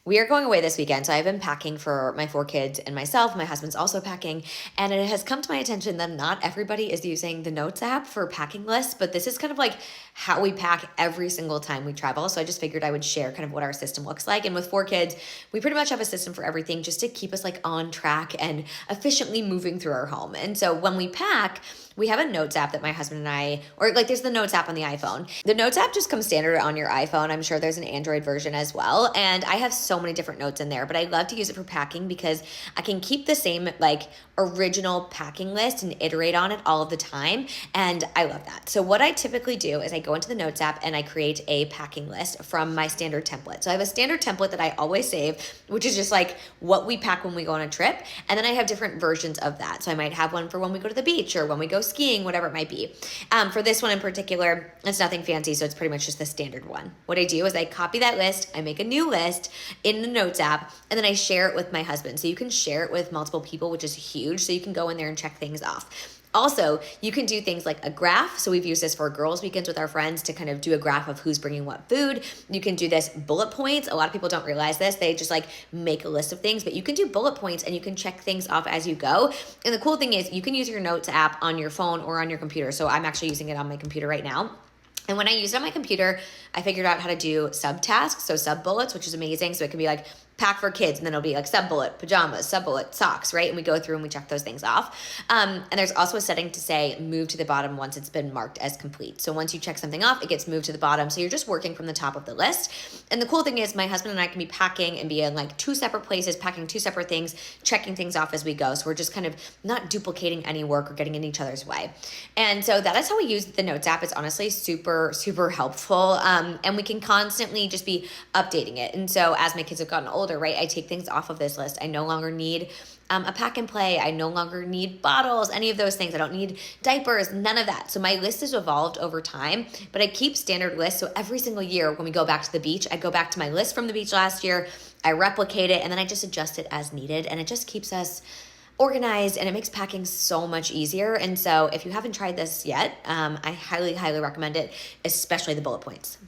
We are going away this weekend, so I've been packing for my 4 kids and myself. My husband's also packing, and it has come to my attention that not everybody is using the Notes app for packing lists, but this is kind of like how we pack every single time we travel. So I just figured I would share kind of what our system looks like. And with 4 kids, we pretty much have a system for everything just to keep us like on track and efficiently moving through our home. And so when we pack, we have a Notes app that my husband and I, or like there's the Notes app on the iPhone. The Notes app just comes standard on your iPhone. I'm sure there's an Android version as well. And I have so many different notes in there, but I love to use it for packing because I can keep the same like original packing list and iterate on it all of the time. And I love that. So what I typically do is I go into the Notes app and I create a packing list from my standard template. So I have a standard template that I always save, which is just like what we pack when we go on a trip. And then I have different versions of that. So I might have one for when we go to the beach or when we go skiing, whatever it might be. For this one in particular, it's nothing fancy, so it's pretty much just the standard one. What I do is I copy that list, I make a new list in the Notes app, and then I share it with my husband. So you can share it with multiple people, which is huge. So you can go in there and check things off. Also, you can do things like a graph. So we've used this for girls' weekends with our friends to kind of do a graph of who's bringing what food. You can do this bullet points. A lot of people don't realize this. They just like make a list of things, but you can do bullet points and you can check things off as you go. And the cool thing is you can use your Notes app on your phone or on your computer. So I'm actually using it on my computer right now. And when I use it on my computer, I figured out how to do subtasks, so sub bullets, which is amazing. So it can be like pack for kids, and then it'll be like sub bullet, pajamas, sub bullet, socks, right? And we go through and we check those things off. And there's also a setting to say move to the bottom once it's been marked as complete. So once you check something off, it gets moved to the bottom. So you're just working from the top of the list. And the cool thing is my husband and I can be packing and be in like 2 separate places, packing 2 separate things, checking things off as we go. So we're just kind of not duplicating any work or getting in each other's way. And so that is how we use the Notes app. It's honestly super, super helpful. And we can constantly just be updating it. And so as my kids have gotten older, right, I take things off of this list. I no longer need a pack and play. I no longer need bottles, any of those things. I don't need diapers, none of that. So my list has evolved over time, but I keep standard lists. So every single year when we go back to the beach, I go back to my list from the beach last year, I replicate it, and then I just adjust it as needed. And it just keeps us organized and it makes packing so much easier. And so if you haven't tried this yet, I highly, highly recommend it, especially the bullet points.